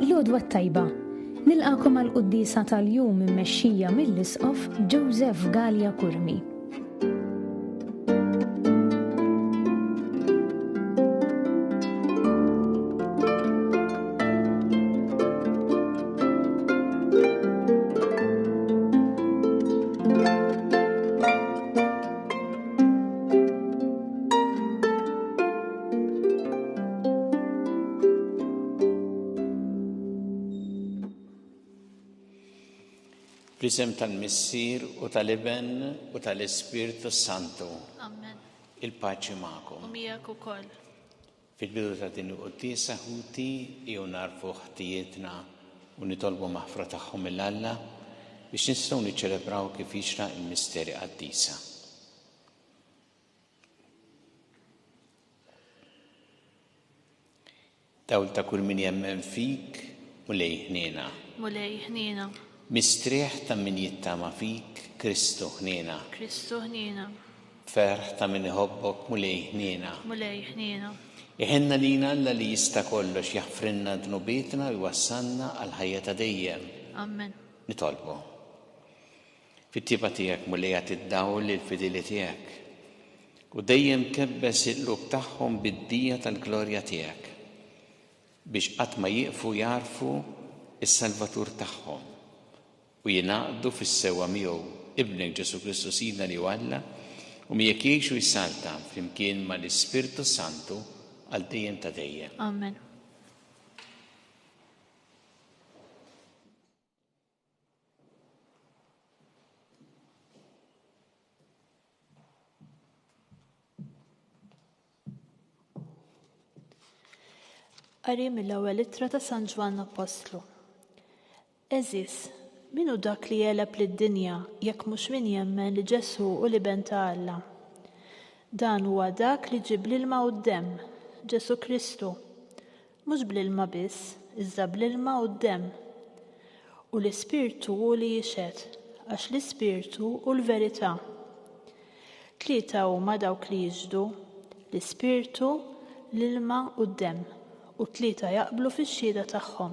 L-għodwa tajba, nilqakom għal-qoddisa tal-jum immexxija mill-Isqof Joseph Gallia Kurmi. B'isem tal-Missier u tal-Iben u tal-Ispirtu Santu. Amen. Il-paċi magħkom. U miegħek ukoll. Fil-bidu ta' din il-qudiesa ħuti jew narfu ħtijietna u nitolbu maħfra tagħhom mill-Alla biex nistgħu niċċelebraw kif jixraq il-misteri qaddisa. Dawl ta' kull min jemmen fik mulej ħniena. Mulej ħniena. Mistrieħ ta' min jittama fik, Kristu ħniena. Kristu ħniena. Ferħ ta' min iħobbok mulej ħniena. Mulej ħniena. Iħenna lina Alla li jista' kollox jaħfrinna dnubietna u jwassalna għal ħajja ta' dejjem. Amen. Nitolbu. Fit-tieba tiegħek mulejha tiddawl il-fidili tiegħek u dejjem kebbes il-qlub tagħhom bid-dija tal-glorja tiegħek biex qatt ma jieqfu jarfu is-Salvatur tagħhom u jingħaqdu fis-sewwa miegħu Ibnek Ġesu Kristu Sidna li Alla u miegħek jgħixu jsalta flimkien mal-Ispirtu Santu għal dejjem ta' dejjem. Amen. Qari mill-ewwel ittra ta' San Ġwann Apostlu. Eżis, minu dak li jeleb lid-dinja jekk mhux min jemmen li Ġesu u l-Iben ta' Alla. Dan huwa dak li ġib l-ilma u d-demm, Ġesu Kristu, mhux bl-ilma biss, iżda bl-ilma u d-demm. U l-Ispirtu hu li jixhed, għax l-Ispirtu hu l-verità. Tlieta huma dawk li jiġdu, l-Ispirtu, l-ilma u d-demm, u tlieta jaqblu fix-xhieda tagħhom.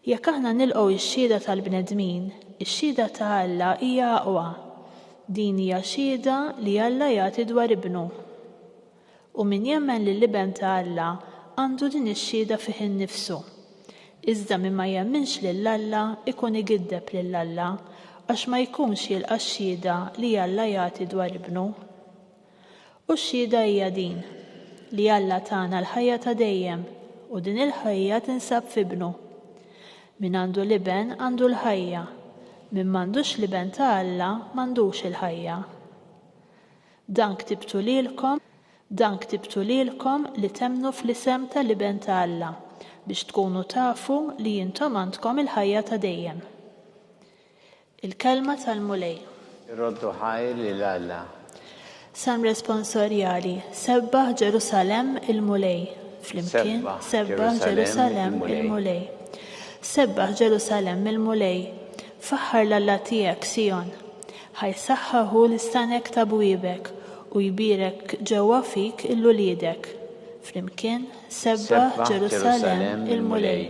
Jekk aħna nilqgħu x-xhieda tal-bnedmin, ix-xhieda ta' Alla hija aqwa. Din hija xhieda li Alla jagħti dwar Ibnu. U min jemmen li l-Iben ta' Alla għandu din ix-xhieda fih innifsu. Iżda min ma jemminx lil Alla ikun igiddeb lil Alla għax ma jkunx jilqa' x-xhieda li Alla jagħti dwar Ibnu. U x-xhieda hija din li Alla tagħna l-ħajja ta' dejjem u din il-ħajja tinsab f'Ibnu. Min għandu l-Iben għandu l-ħajja, min m'għandux l-Iben ta' Alla m'għandux il-ħajja. Dan ktibtu lilkom li temnu fl-isem tal-Iben ta' Alla biex tkunu tafu li intom għandkom il-ħajja ta' dejjem. Il-kelma tal-mulej. Irroddu ħajr lil Alla. Sam responsorjali, sebbaħ Ġerusalem il-mulej. Flimkien, sebbaħ Ġerusalem il-mulej. Sebbaħ Ġerusalem il-mulej, faħħar l-Alla tiegħek Sion, ħajsaħħaħu l-istanek ta' bwiebek u jbirek ġewwa fik il-wliedek. Flimkien, sebbaħ Ġerusalem il-mulej.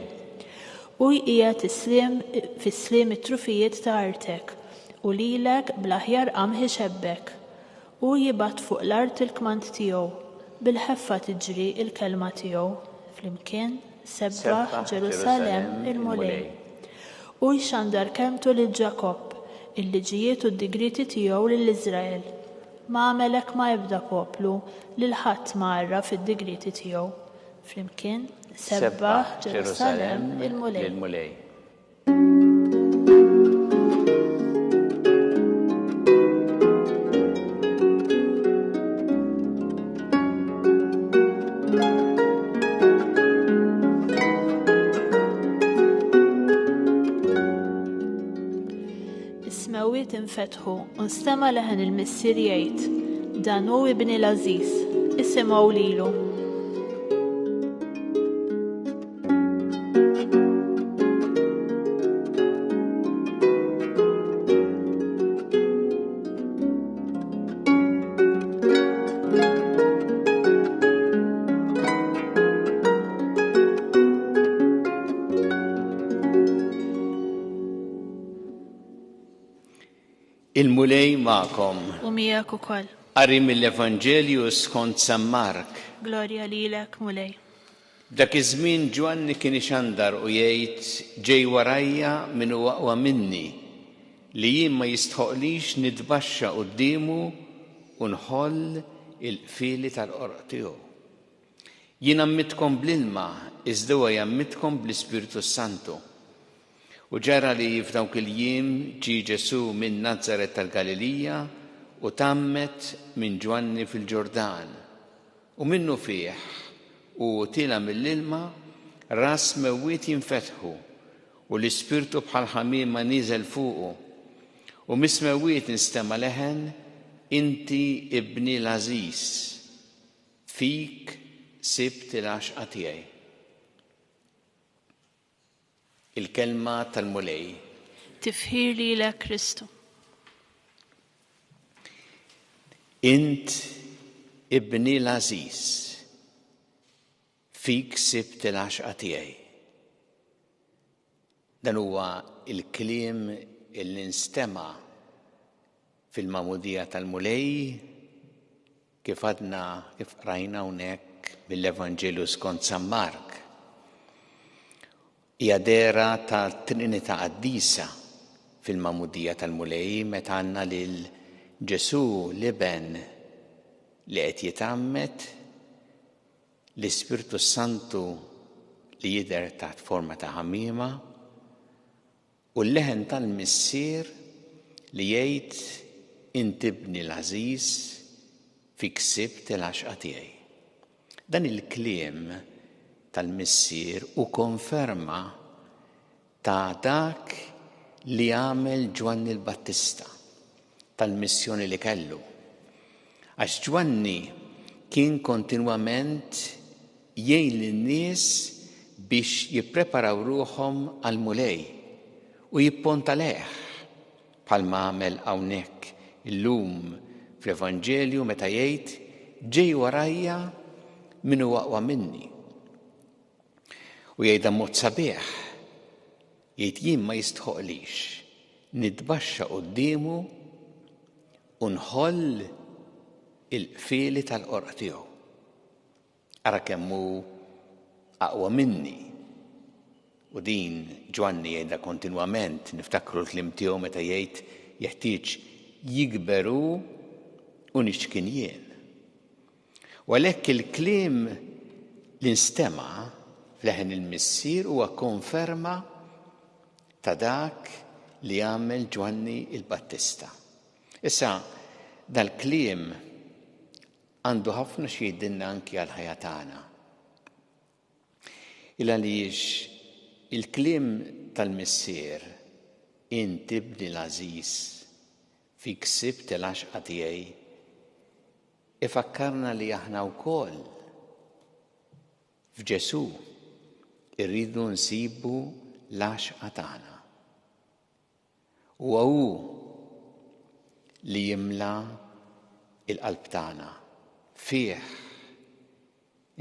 U qiegħed islim fis-sliem it-trufijiet ta' artek u lilek bl-aħjar qam ħixebbek u jibgħat fuq l-art il-kmand tiegħu bil-ħeffa tiġri il-kelma tiegħu. Flimkien, sebbaħ Ġerusalem il-mulej. U jxandar kelmtu lil Ġakob, il-liġijiet u d-digriti tiegħu lill-Iżrael. Ma għamelek ma ebda poplu lil ħadd ma għarra fid-digriti tiegħu. Flimkien, sebbaħ Ġerusalem il-mulej. Is-smewwiet infetħu u nstema' leħen il-missier jgħid: dan hu ibni l-Aziz, isimgħu lilu. Il-mulej ma'kom. U miegħek ukoll. Qari mill-Evanġelju skont San Mark. Glorja lilek, mulej. Dak iż-żmien Ġwanni kien ixandar u jgħid ġej warajja min huwa aqwa minni li jien ma jistħoqlix nitbaxxa qudiemu u nħoll il-qfieli tal-qorq tiegħu. Jien ammitkom bl-ilma iżda huwa jammitkom bl-Ispiritu Santu. U ġara li f'dawk il-jiem ġie Ġesu minn Nazaret tal-Galilija u tammet minn Ġwanni fil-Ġordan. U minnu fih u tila mill-ilma ras mewwiet jinfetħu u l-Ispirtu bħal ħamiema nieżel fuqu. U mismewwiet nistema' leħen inti ibni l-Aziz, fik sibt il-għaxqa tiegħi. Il-kelma tal-mulej. Tifħir lilek Kristu. Int ibni l-Aziz, fik sibt il-għaxqa tiegħi. Dan huwa il-kliem illi nstema' fil-mamudija tal-mulej kif rajna hawnhekk mill-Evanġelju skont San Mark. Hija dera ta' Trinità Qaddisa fil-mamudija tal-mulej meta għandna lil Ġesu liben li qed jitammet l-Ispirtu Santu li jidher taħt forma ta' ħamiema u l-leħen tal-missier li jgħid inti ibni l-Aziz fik sibt il-għaxqa tiegħi. Dan il-kliem tal-missier u konferma ta' dak li għamel Ġwanni l-Battista tal-missjoni li kellu. Għax Ġwanni kien kontinwament jgħin lin-nies biex jippreparaw ruħhom għal-mulej u jipponta leħ bħalma għamel hawnhekk illum fl-Evanġelju meta jgħid ġej warajja min huwa aqwa minni. U jgħidha mod sabiħ, jgħid jien ma jistħoqlix nitbaxxa qudiemu u nħoll il-qfieli tal-qorq tiegħu. Ara kemm hu aqwa minni. U din Ġwanni jgħidha kontinwament niftakru l-kliem tiegħu meta jgħid jeħtieġ jikberu u nixkien jien. U għalhekk il-kliem li nstema' fleħen il-missier huwa konferma ta' dak li għamel Ġwanni il-Battista. Issa, dal-kliem għandu ħafna xi jgħidilna anki għal ħajja tagħna. Għaliex il-kliem tal-missier inti ibni l-Aziz fik sibt il-għaxqa tiegħi ifakkarna li aħna wkoll f'Ġesu irridu nsibu l-għaxqa tagħna. Huwa hu li jimla il-qalb tagħna. Fih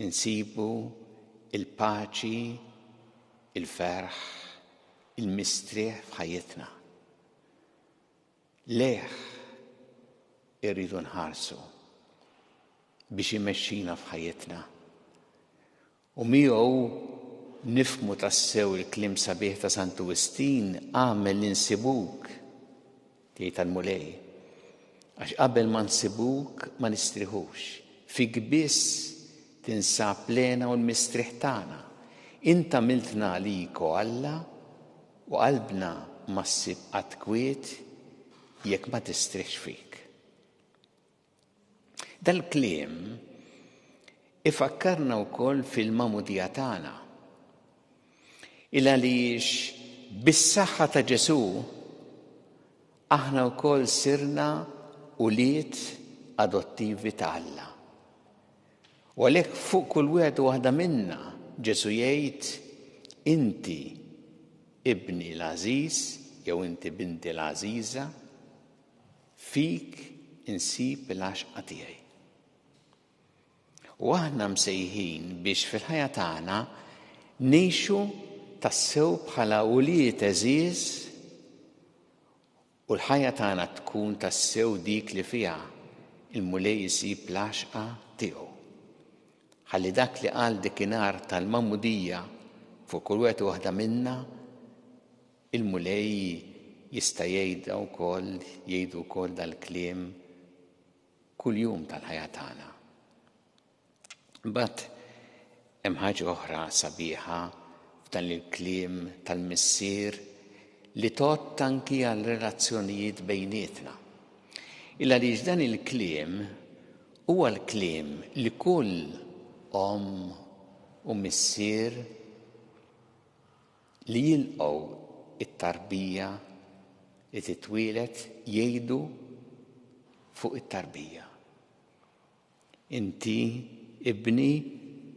insibu il-paċi, il-ferħ, il-mistrieħ f'ħajjitna. Leħ irridu nħarsu biex imexxina f'ħajjitna. U miegħu nifhmu tassew il-kliem sabiħ ta' Sant Wistin għamel li nsibuk tgħid tal-mulej. Għax qabel ma nsibuk ma nistrieħux. Fik biss tinsab plena u l-mistrieħ tagħna. Inta miltna għaliku Alla u qalbna ma ssib qatt kwiet jekk ma tistrieħx fik. Dal-kliem ifakkarna wkoll fil-mamudija tagħna. Għaliex bis-saħħa ta' Ġesu aħna wkoll sirna ulied adottivi ta' Alla. U għalhekk fuq kull wieħed u waħda minna Ġesu jgħid inti ibni l-Aziz jew inti binti l-Aziza fik insib il-għaxqa tiegħi. U aħna msejħin biex fil-ħajja tagħna ngħixu tassew bħala ulijiet eżiż u l-ħajja tagħna tkun tassew dik li fiha il-mulej isib l-għaxqa tiegħu. Ħalli dak li qal dikinhar tal-Mammudija fuq kull wieħed u waħda minna il-mulej jista' jgħidu wkoll dal-kliem kuljum tal-ħajja tagħna. Imbagħad hemm ħaġa oħra sabiħa f'dan il-kliem tal-missier li tot anki għal relazzjonijiet bejnietna. Illa li dan il-kliem huwa l-kliem li kull u missier li jilqgħu it-tarbija li titwieled jgħidu fuq it-tarbija. Inti ibni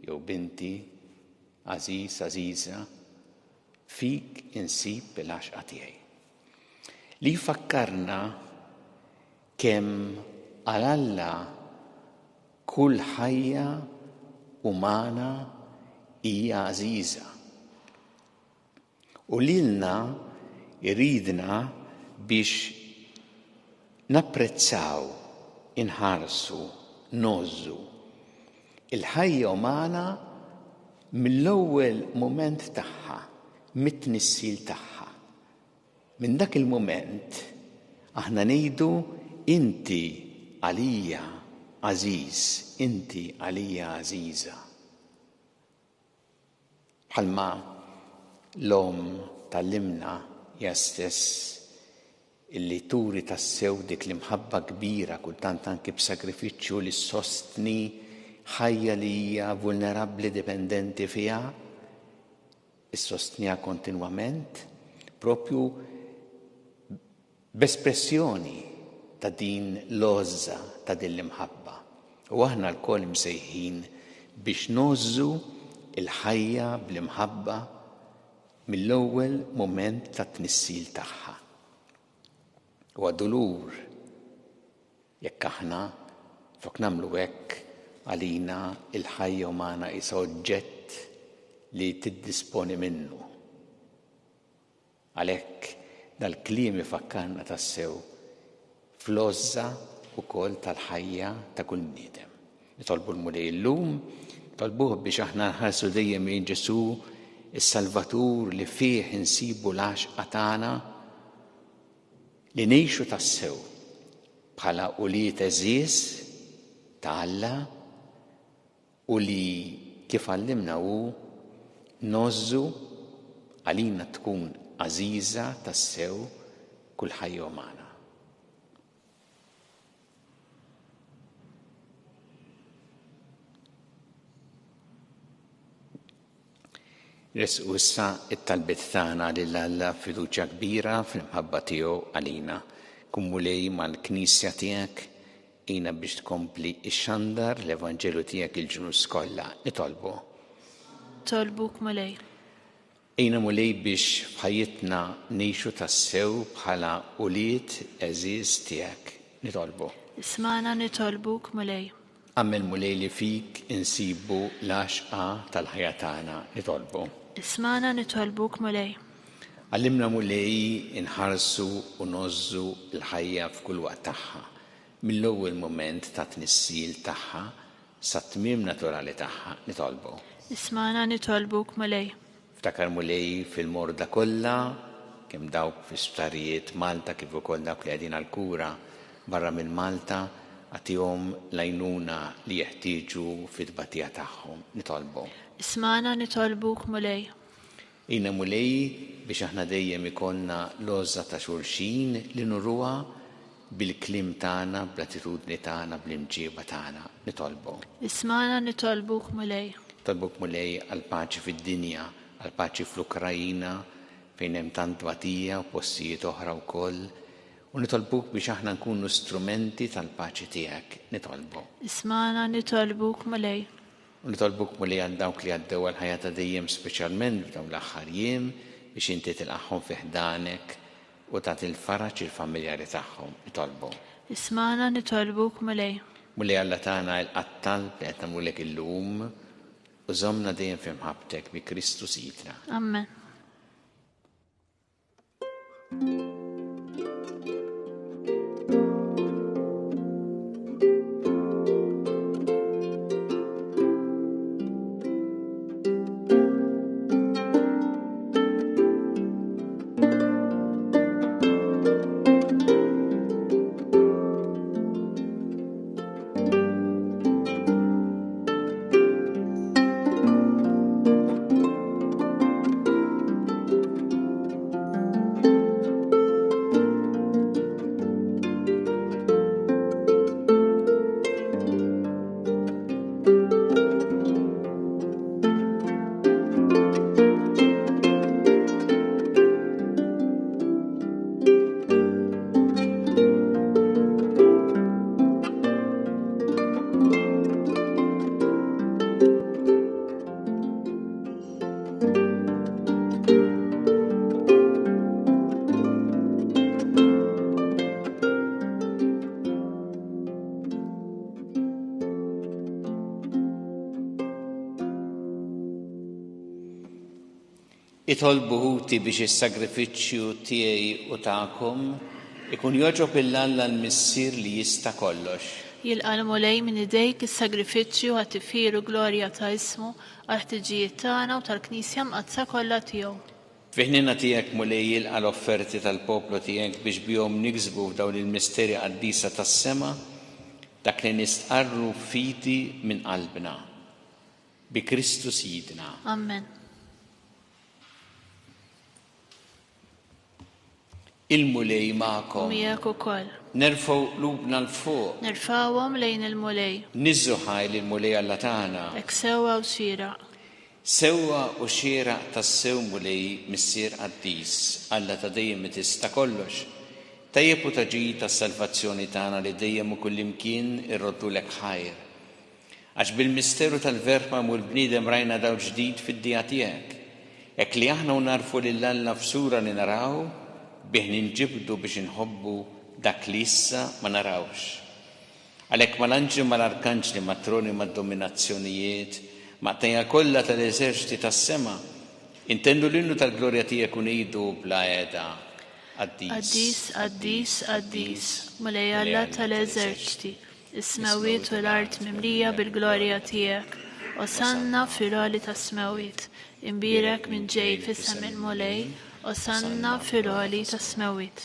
jew binti Aziz, Aziza, fik insib il-għaxqa tiegħi. Li jfakkarna kemm għal Alla kull ħajja umana hija għażiża. U lilna jridna biex napprezzaw, inħarsu, nozzu il-ħajja umana mill-ewwel mument tagħha, mit-tnissil tagħha. Minn dak il-mument aħna ngħidu inti għalija Aziz, inti għalija Aziza. Bħalma l-om tal-limna stess illi turi tassew dik l-imħabba kbira kultant anki b'sagrifiċċju li sostni ħajja li hija vulnerabbli dipendenti fiha, issostniha kontinwament, propju b'espressjoni ta' din l-għoża ta' din l-imħabba. U aħna l-koll msejħin biex nozzu il-ħajja bl-imħabba mill-ewwel mument ta' tnissil tagħha. U għad-dulur jekk aħna flok nagħmlu hekk għalina il-ħajja umana isa oġġett li tiddisponi minnu. Għalhekk dal-kliem ifakkarna tassew fl-għoża ukoll tal-ħajja ta' kull bniedem. Nitolbu l-mulej llum, tolbuh biex aħna nħarsu dejjem lejn Ġesu is-Salvatur li fih insibu l-għaxqa tagħna li ngħixu tassew bħala ulijiet eżiż ta' Alla u li kif għallimna hu nozzu għalina tkun għażiża tassew kull ħajja umana. Resqu issa it-talbiet tagħna lil Alla fiduċja kbira fl-imħabba tiegħu għalina. Kummulej mal-Knisja tiegħek ejna biex tkompli ix-xandar l-Evanġelu tiegħek il-ġnus kollha. Nitolbu. Tolbuk mulej. Ejna mulej biex f'ħajjitna ngħixu tassew bħala ulied eżiż tiegħek. Nitolbu. Ismana nitolbuk mulej. Għammel mulej li fik insibu l-għaxqa tal-ħajja tagħna. Nitolbu. Ismana nitolbuk mulej. Għallimna mulej inħarsu u nozzu l-ħajja f'kull waqt tagħha, mill-ewwel mument ta' tnissil tagħha sa tmiem naturali tagħha. Nitolbu. Ismana nitolbuk mulej. Ftakar mulej fil-morda kollha, kemm dawk fl-isptarijiet Malta kif ukoll dawk li qegħdin għall-kura barra minn Malta, għatihom l-għajnuna li jeħtieġu fit-tbatija tagħhom. Nitolbu. Ismana nitolbuk mulej. Ejna mulej biex aħna dejjem ikollna l-għoża ta' xulxin li nurruha bil-kliem tagħna, bl-attitudni tagħna, bl-imġieba tagħna. Nitolbu. Ismana nitolbuk mulej. Tolbuk mulej għal paċi fid-dinja, għal paċi fl-Ukrajina fejn hemm tant tbatija u postijiet oħra wkoll, U nitolbuk biex aħna nkunu strumenti tal-paċi tiegħek, nitolbu. اسمعنا نطلبوك مولاي. U nitolbuk mulej għal dawk li għaddew għal-ħajja ta' dejjem speċjalment f'dawn l-aħħar jiem biex inti tilqaħħom fi ħdanek u tagħti l-faraġ il-familjari tagħhom, nitolbu. اسمعنا نطلبوك مولاي. Mulej Alla tagħna l-qattal li qed nagħmlulek illum u żommna dejjem fi mħabbtek bi Kristu Sidna. آمين. Itolbuħuti biex is-sagrifiċċju tiegħi u tagħkom ikun joġob il-Alla l-missier li jista' kollox. يلقى المولاي من ايديك الساجريفيتشيو هتفيرو جلوريا تا اسمه ħtiġijiet tagħna u tal-Knisja mqazza kollha tiegħu. Fiħnina tiegħek mulej jilqa' l-offerti tal-poplu tiegħek biex bihom niksbu f'dawn il-misteri qaddisa tas-sema dak li nistqarru fiti minn qalbna bi Kristu Sidna. Amen. Il-mulej magħkom. Miegħek ukoll. Nerfgħu qlubna l-fuq. Nerfgħuhom lejn il-mulej. Niżżu ħajl il-mulej Alla tagħna. Hekk sewwa u xieraq. Sewwa u xieraq tas-sew mulej missier qaddis Alla ta' dejjem tista' kollox. Tajjeb u taġid tas-salvazzjoni tagħna li dejjem u kullimkien irroddulek ħajr. Għax bil-misteru tal-verb magħmul bniedem rajna daw ġdid fid-dija tiegħek. Hekk li aħna u narfu lil Alla f'sura li naraw bih ninġibdu biex inħobbu dak li issa ma narawx. Għalhekk mal-anġli mal-arkanġli mat-troni mad-dominazzjonijiet maqtejja kollha tal-eżerċiti tas-sema intendu l-innu tal-glorja tiegħek u ngħidu bla qiegħda Qaddis. Qaddis, qaddis, qaddis, mulej Alla tal-eżerċiti, is-smawiet u l-art mimlija bil-glorja tiegħek. Osanna fil-għoli tas-smawiet, imbirek minn ġej fis-sem il-mulej. Osanna fil-għoli tas-smawiet.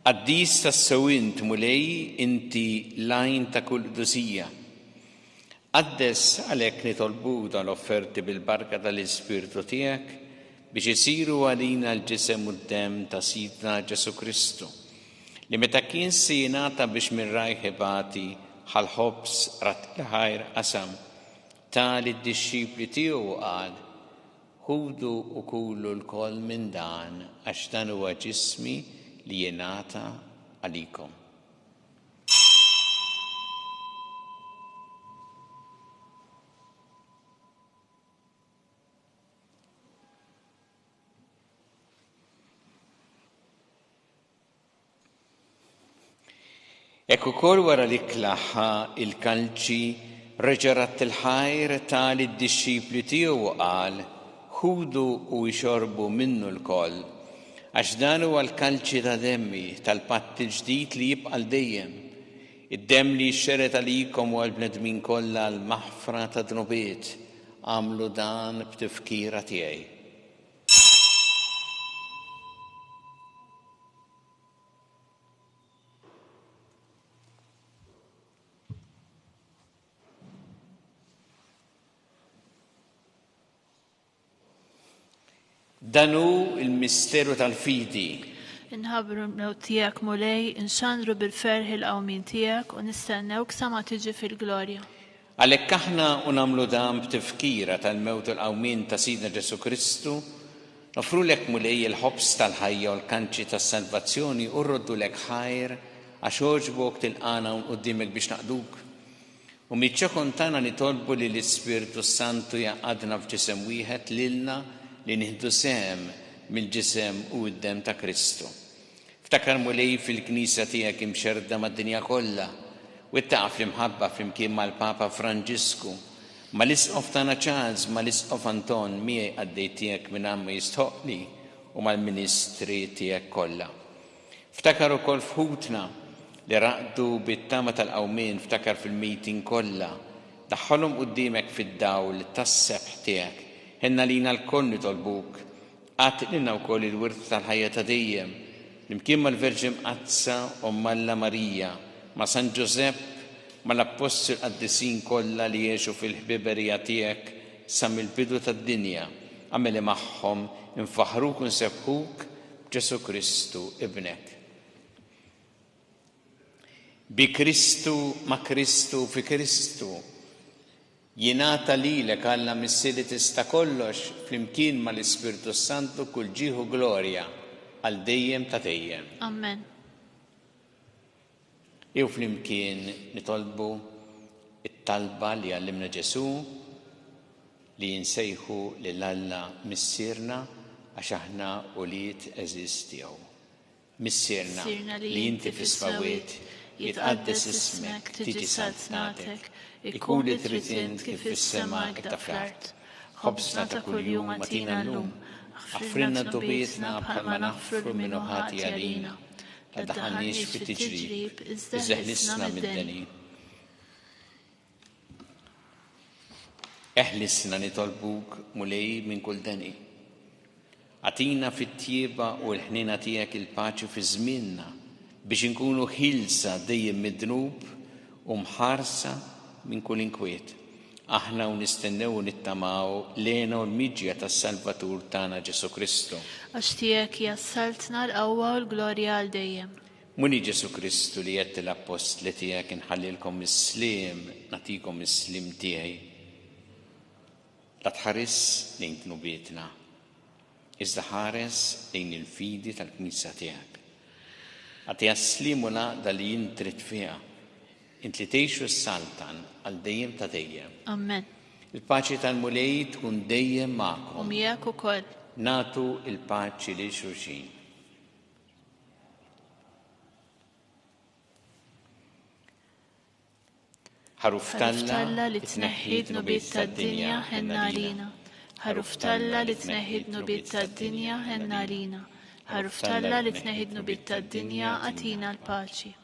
Qaddis tas-sewint mulej inti lajn ta' kull qdusija. Qaddes għalhekk nitolbu tal-offerti bil-barka tal-Ispirtu tiegħek biex isiru għalina l-ġisem u d-dem ta' Sidna Ġesu Kristu li meta kien jingħata biex minn rajh ibati ħal-ħobs rat il-ħajr qasam tali d-dixxipli tiegħu qal ħudu u kulu l-koll minn dan għax dan huwa ġismi li jingħata għalikom. Ekku kol wara li klaħħa il-kalċi reġarat il-ħajr tali d-dixxipli tiegħu qal ħudu u jxorbu minnu l-koll għax dan huwa l-kalċi ta' demmi tal-patt il-ġdid li jibqa' l-dejjem. Id-demm li xxeret għalikom u għall-bnedmin kollha l-maħfra ta' dnubiet għamlu dan b'tifkira tiegħi. Danu il-misteru tal-fidi. Inħabru mnew tiegħek mulej, inxandru bil-ferħ il-qawmin tiegħek u nistennewk sa ma tiġi fil-glorja. Għalhekk aħna u nagħmlu dan b'tifkira tal-mewt il-qawmin ta' Sidna Ġesu Kristu, Nofru lek mulej il-ħobs tal-ħajja u l-kanċi tas-salvazzjoni u rroddu lek ħajr għax oġbok tilqana qudiemek biex naqduk. U miċ-ċokon tagħna nitolbu li l-Ispiritu Santu jaqadna f'ġisem wieħed lilna li nieħdu sehem mill-ġisem u d-dem ta' Kristu. Ftakar mulej fil-Knisja tiegħek imxerda mad-dinja kollha u ittaqa' fl-imħabba flimkien mal-Papa Franġisku, mal-Isqof tagħna Charles, mal-Isqof Anton miegħi għaddej tiegħek minn għamma jistħoqli u mal-Ministri tiegħek kollha. Ftakar ukoll f'ħutna li raqdu bit-tama tal-qawmien, ftakar fil-meeting kollha, daħħolhom quddiemek fid-dawl tas-sebħ tiegħek. Ħenna lina l-koll nitolbuk, għatilna wkoll il-wirt tal-ħajja ta' dejjem, imkien mal-Verġin Qazza u Malla Marija, ma' San Giuseppe, ma' l-Apostol qaddisin kollha li jgħixu fil-ħbiberija tiegħek sa mill-bidu tad-dinja, għameli magħhom infaħruk u nsebħuk b'Ġesu Kristu ibnek. Bi Kristu, ma' Kristu, fi Kristu, jingħata lilek Alla missieri tista' kollox flimkien mal-Ispiritu Santu kull ġieħu glorja għal dejjem ta' dejjem. Amen. Jew flimkien nitolbu it-talba li għallimna Ġesu li jinsejħu lil Alla missierna għax aħna ulied eżiż tiegħu. Missierna li inti fis-smawiet jitqaddes ismek, tiġi saltnatek, ikun li trid int kif fis-sema hekk fl-art. Ħobsna ta' kuljum agħtina llum, aħfrilna d-dubietna bħalma naħfru minnu ħati għalina. La daħalniex fit-tiġrib, iżda ħlisna mid-deni. Eħlisna nitolbuk mulej minn kull deni. Għatina fit-tjieba u l-ħnina tiegħek il-paċi fi żmienna biex inkunu ħilsa dejjem mid-dnub u mħarsa minn kull inkwiet. Aħna u nistennew u nittamaw lena u l-miġja tas-Salvatur tagħna Ġesu Kristu. Għax tiegħek jassaltna l-qawwa u l-glorja għal dejjem. Muni Ġesu Kristu li qed l-apostli tiegħek inħallilkom is-sliem, nagħtikom is-sliem tiegħi. La tħares lejn tnubietna, iżda ħares lejn il-fidi tal-Knisja tiegħek. Għatija s-slim u naqda li jintrit fiha, int li tgħixu s-saltan għal dejjem ta' dejjem. Amen. Il-paċi tal-mulej tkun dejjem magħkom. U miegħek ukoll. Nagħtu il-paċi lil xulxin. Ħaruf Talla li tneħħi d-nubiet tad-dinja ħenna għalina. Ħaruf Talla li tneħħi d-nubiet tad-dinja ħenna għalina. Ħaruf Talla li tneħħi d-nubiet tad-dinja għatina l-paċi.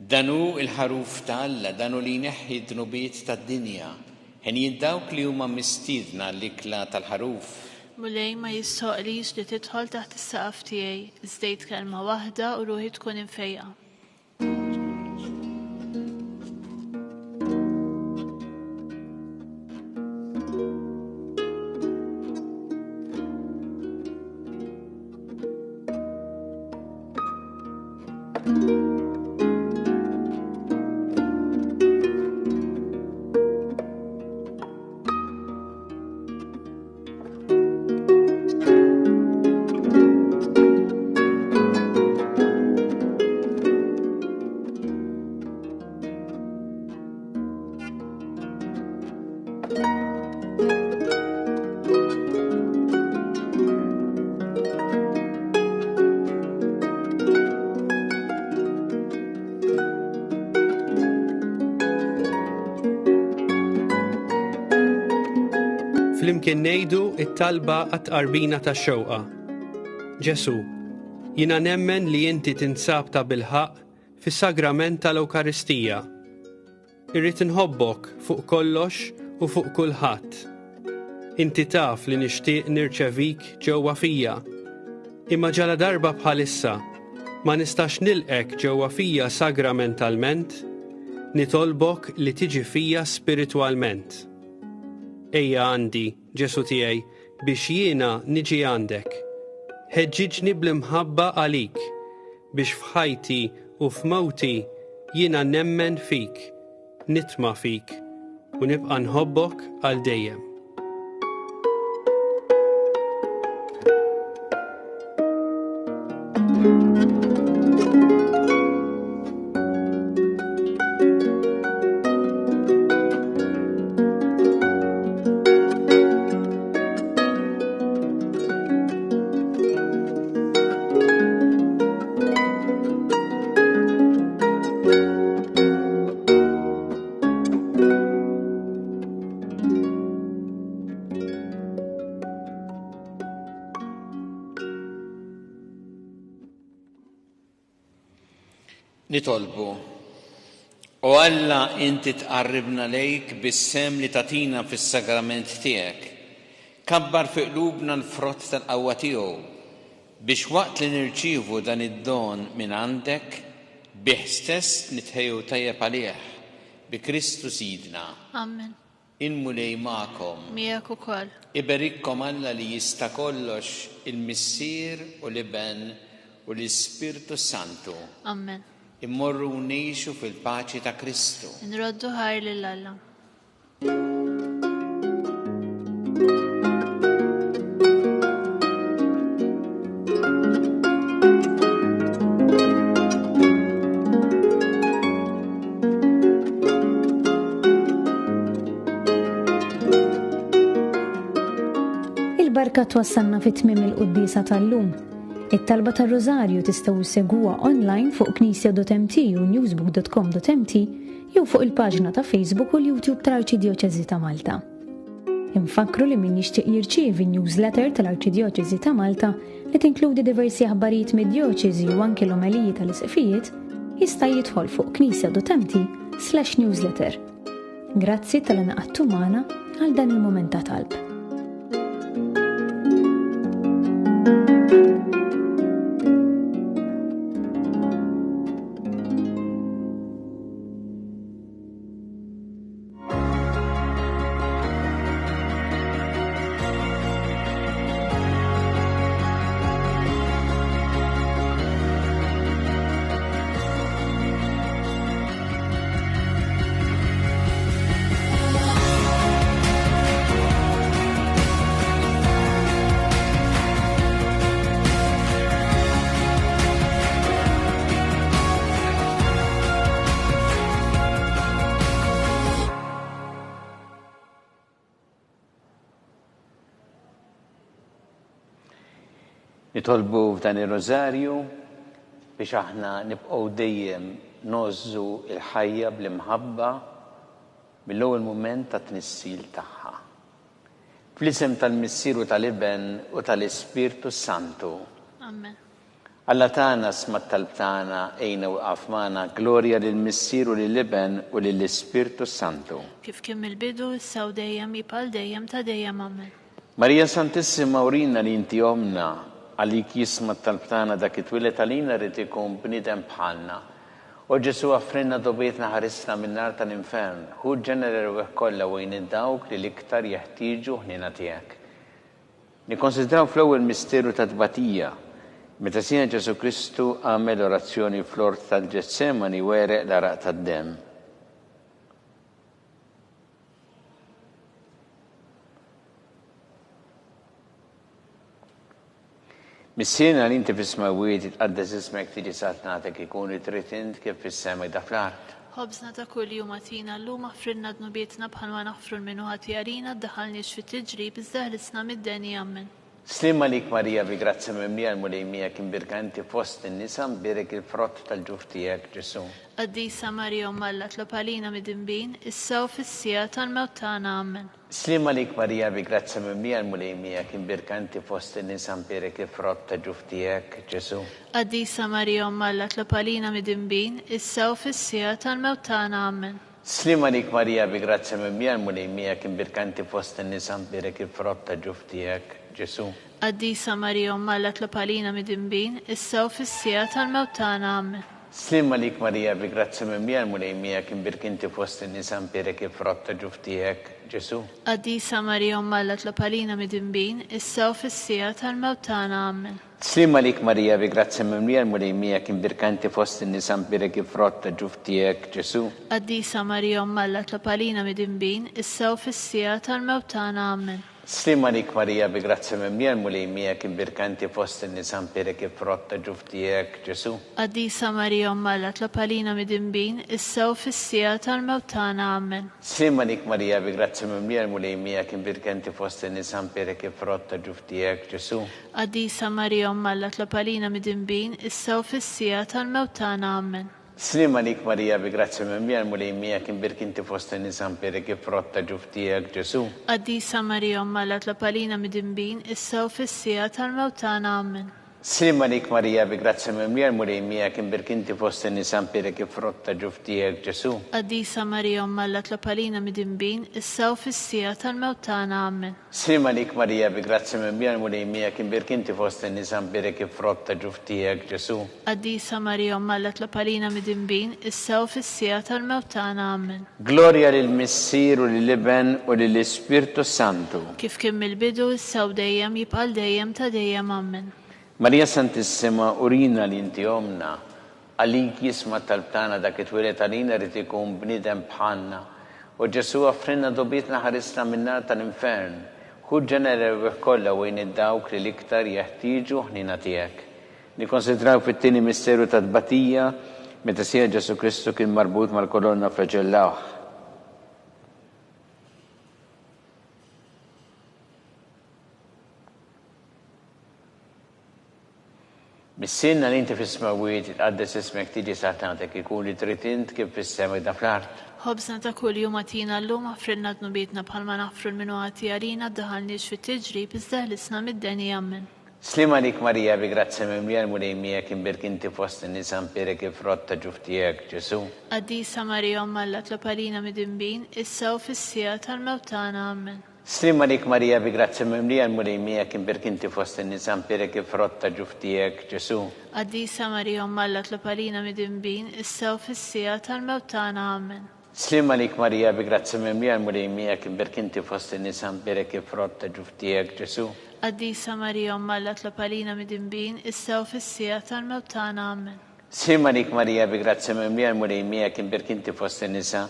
Danu il-ħaruf ta' Alla, danu li jneħħi d-nubiet tad-dinja, ħen jiddawk li huma mistiedna l-ikla tal-ħaruf. Mulej ma jissoqlix li tidħol taħt is-saqaf tiegħi, iżdejt kelma waħda u ruħi tkun infejqa. Flimkien ngħidu it-talba għat-qarbina tax-xewqa. Ġesu, jiena nemmen li inti tinsab ta' bilħaq fis-sagrament tal-Ewkaristija. Irrid inħobbok fuq kollox u fuq kulħadd. Inti taf li nixtieq nirċevik ġewwa fija. Imma ġala darba bħalissa ma nistax nilqek ġewwa fija sagramentalment, nitolbok li tiġi fija spiritwalment. Ejja għandi, Ġesu tiegħi, biex jiena niġi għandek. Ħeġġiġni bl-imħabba għalik, biex f'ħajti u f'mowti jiena nemmen fik, nitma fik, u nibqa' nħobbok għal dejjem. Nitolbu, u Alla inti tqarribna lejk bis-sem li tatina fis-sagrament tiegħek. Kabbar fi qlubna l-frott tal-qawwa tiegħu biex waqt li nirċievu dan id-don minn għandek bih stess nitħejju tajjeb għalih bi Kristu Sidna. Amen. Inmulej magħkom. Miegħek ukoll. Iberikkom Alla li jista' kollox il-Missier u l-Iben u l-Ispirtu Santu. Amen. Immorru ngħixu fil-paċi ta' Kristu. Nroddu ħajr lil Alla. Il-barka twassalna fit-tmiem il-quddisa tal-lum. It-talba tar-Rożarju tistgħu issegwuha online fuq knisja.mt u newsbook.com.mt jew fuq il-paġna ta' Facebook u l-YouTube tal-Arċidjoċeżi ta' Malta. Infakru li min jixtieq jirċievi newsletter tal-Arċidjoċeżi ta' Malta li tinkludi diversi aħbarijiet mid-djoċeżi u anke l-omeliji tal-isqifijiet jista' jidħol fuq knisja.mt/newsletter. Grazzi tal-inqadtu magħna għal dan il-mument ta' talb. Nitolbu f'dan ir-Rożarju biex aħna nibqgħu dejjem nożżu l-ħajja bl-imħabba mill-ewwel mument ta' tnissil tagħha. Fl-isem tal-Missier u tal-Iben u tal-Ispirtu Santu. Amen. Alla tagħna sma' t-talb tagħna ejna waqaf magħna glorja lill-Missier u lill-Iben u lill-Ispirtu Santu. Kif kien mill-bidu issa u dejjem jibqa' dejjem ta' dejjem. Amen. Marija Santissima urina li inti omna għalik jisma' t-talb tagħna dak it-twilet għalina rid ikun bniedem bħalna. U Ġesu għaffrinna dobietna ħarisna min-nar tal-infern. Hu ġenera ruħ kollha wejn id-dawk li l-iktar jeħtieġu ħnina tiegħek. Nikkonsidraw fl-ewwel misteru ta' tbatija meta Sina Ġesu Kristu għamel orazzjoni fl-ort tal-Ġetsemani wereq l-araq tad-demm. Missiena li inti fis-smawiet tqaddes ismek tiġi satnatek ikun itritint kif fis-sema da fl-art. Ħobżna ta' kuljum għatina llum aħfrilna dnubietna bħalma naħfru l-minu ħatjarina ddaħħalniex fit-tiġrib iżda ħlisna mid-deni. Amen. Slim għalik Marija bi grazzi memmija l-mulejmija kien birkanti fost in-nisa mbirek il-frott tal-ġuf tiegħek Ġesu. Qaddisa Marija Alla tlopalina mid-dinbin issa u fis-sija tal-mewt tagħna. Amen. Slim għalik Marija bi grazzi memmija l-mulejmija kien birkanti fost in-nisa mbirek il-frott tal-ġuf tiegħek Ġesu. Qaddisa Marija Alla tlopalina mid-dinbin issa u fis-sija tal-mewt tagħna. Amen. Slim għalik Marija bi grazzi memmija l-mulejmija kien birkanti fost in-nisa mbirek il-frott tal-ġuf tiegħek Ġesu. Qaddisa Marija Alla tlopalina mid-dinbin issa u fis-sija tal-mewt tagħna. Amen. Slim għalik Marija bi grazzi mimlija l-mulejmija kien birkinti fost in-nisan perek il-frotta ġuftijek, Ġesu. Qaddisa Marija Umma Alla tlopalina mid-dinbin, issa u fis-sija tal-mewt tagħna Amen. Slim għalik Marija bi grazzi mimlija l-mulejmija kien birkanti fost in-nisan perek il-frotta ġuftijek, Ġesu. Qaddisa Marija Umma Alla tlopalina mid-dinbin, issa u fis-sija tal-mewt tagħna Amen. Slim għalik Marija bi grazzi mimlija l-mulejmija kien birkanti fost in-nisan perek il-frotta ġuftijek, Ġesu. Qaddisa Marija Umma Alla tlopalina mid-dinbin, issa u fis-sija tal-mewt tagħna Amen. Slim għalik Marija bi grazzi mimlija l-mulejmija kien birkanti fost in-nisan perek il-frotta ġuftijek, Ġesu. Qaddisa Marija Umma Alla tlopalina mid-dinbin, issa u fis-sija tal-mewt tagħna Amen. Slim għalik Marija bi grazzi mimlija l-mulejmija kien birkinti fost in-nisan perek il-frotta ġuftijek, Ġesu. Qaddisa Marija Umma Alla tlopalina mid-dinbin, issa u fis-sija tal-mewt tagħna Amen. Slim għalik Marija bi grazzi mimlija l-mulejmija kien birkinti fost in-nisan perek il-frotta ġuftijek, Ġesu. Qaddisa Marija Umma Alla tlopalina mid-dinbin, issa u fis-sija tal-mewt tagħna Amen. Slim għalik Marija bi grazzi mimlija l-mulejmija kien birkinti fost in-nisan perek il-frotta ġuftijek, Ġesu. Qaddisa Marija Umma Alla tlopalina mid-dinbin, issa u fis-sija tal-mewt tagħna Amen. Gloria lill-Missier u lill-Iben u lill-Ispirtu Santu. Kif kien mill-bidu issa u dejjem jibqa' dejjem ta' dejjem Amen. Marija Santissima, urina li inti omna, għalik jisma tal-btana dak it-twilet għalina rrit ikun bnidem bħanna, u Ġesu għafrinna dobitna ħarisna minna tal-infern, hu ġenere kolla u id-dawk li liktar jeħtiġu ħnina tijek. Nikonsidraw fit-tini misteru ta' tbatija, meta sija Ġesu Kristu kien marbut mal-kolonna flaġellawħ. Missinna li inti fis-smawiet tqaddes ismek tiġi saħtatek ikun li trid int kif fis-sema da fl-art. Ħobżna ta' kull jum għatina llum ħafrinna dnubietna bħalma naħfru l-minuħati għalina ddaħalniex fit-tiġrib iżda ħlisna mid-deni Amen. Slim għalik Marija bi grazzi mimlija l-mulejmija kien birkinti fost in-nisan perek il-frotta ġuftijek, Ġesu. Qaddisa Marija Umma Alla tlopalina mid-dinbin, issa u fis-sija tal-mewt tagħna Amen. Slim għalik Marija bi grazzi mimlija l-mulejmija kien birkinti fost in-nisan perek il-frotta ġuftijek, Ġesu. Qaddisa Marija Umma Alla tlopalina mid-dinbin, issa u fis-sija tal-mewt tagħna Amen. Slim għalik Marija bi grazzi mimlija l-mulejmija kien birkinti fost in-nisan perek il-frotta ġuftijek, Ġesu. Qaddisa Marija Umma Alla tlopalina mid-dinbin, issa u fis-sija tal-mewt tagħna Amen. Slim għalik Marija bi grazzi mimlija l-mulejmija kien birkinti fost in-nisa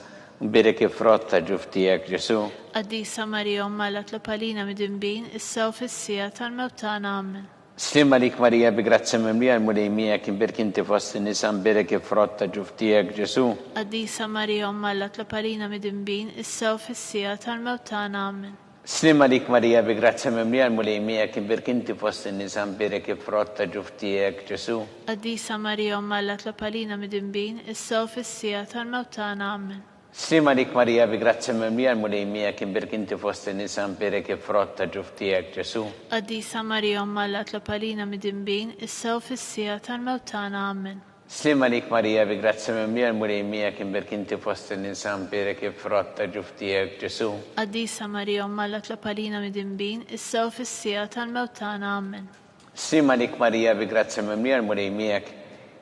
perek il-frotta ġuftijek, Ġesu. Qaddisa Marija Umma Alla tlopalina mid-dinbin, issa u fis-sija tal-mewt tagħna Amen. Slim għalik Marija bi grazzi mimlija l-mulejmija kien birkinti fost in-nisan perek il-frotta ġuftijek, Ġesu. Qaddisa Marija Umma Alla tlopalina mid-dinbin, issa u fis-sija tal-mewt tagħna Amen. Slim għalik Marija bi grazzi mimlija l-mulejmija kien birkinti fost in-nisan perek il-frotta ġuftijek, Ġesu. Qaddisa Marija Umma Alla tlopalina mid-dinbin, issa u fis-sija tal-mewt tagħna Amen. Slim għalik Marija bi grazzi mimlija l-mulejmija kien birkinti fost in-nisan perek il-frotta ġuftijek, Ġesu. Qaddisa Marija Umma Alla tlopalina mid-dinbin, issa u fis-sija tal-mewt tagħna Amen. Slim għalik Marija bi grazzi mimlija l-mulejmija kien birkinti fost in-nisan perek il-frotta ġuftijek, Ġesu. Qaddisa Marija Umma Alla tlopalina mid-dinbin, issa u fis-sija tal-mewt tagħna Amen. Slim għalik Marija bi grazzi mimlija l-mulejmija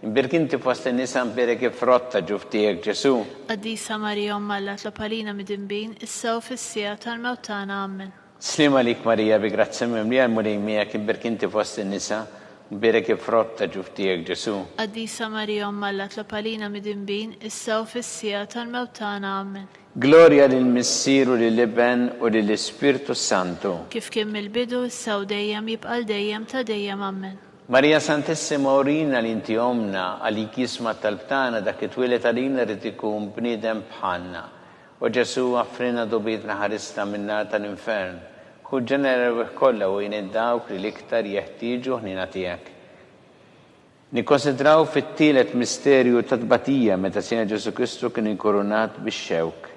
birkinti fost in-nisan perek il-frotta ġuftijek, Ġesu. Qaddisa Marija Umma Alla tlopalina mid-dinbin, issa u fis-sija tal-mewt tagħna Amen. Slim għalik Marija bi grazzi mimlija l-mulejmija kien birkinti fost in-nisa perek il-frotta ġuftijek, Ġesu. Qaddisa Marija Umma Alla tlopalina mid-dinbin, issa u fis-sija tal-mewt tagħna Amen. Gloria lill-Missier u lill-Iben u lill-Ispirtu Santu. Kif kien mill-bidu issa u dejjem jibqa' dejjem ta' dejjem Amen. Marija Santissima, urina li inti omna għalik jisma tal-btana dak it-twilet għalina rrit ikun bnidem bħanna. U Ġesu għafrina dobitna ħarisna minna tal-infern. Hu ġenere kolla u id-dawk li liktar jeħtiġu ħnina tijek. Nikkonsidraw fit-tielet misterju ta' tbatija meta sija Ġesu Kristu kien inkorunat bix-xewk.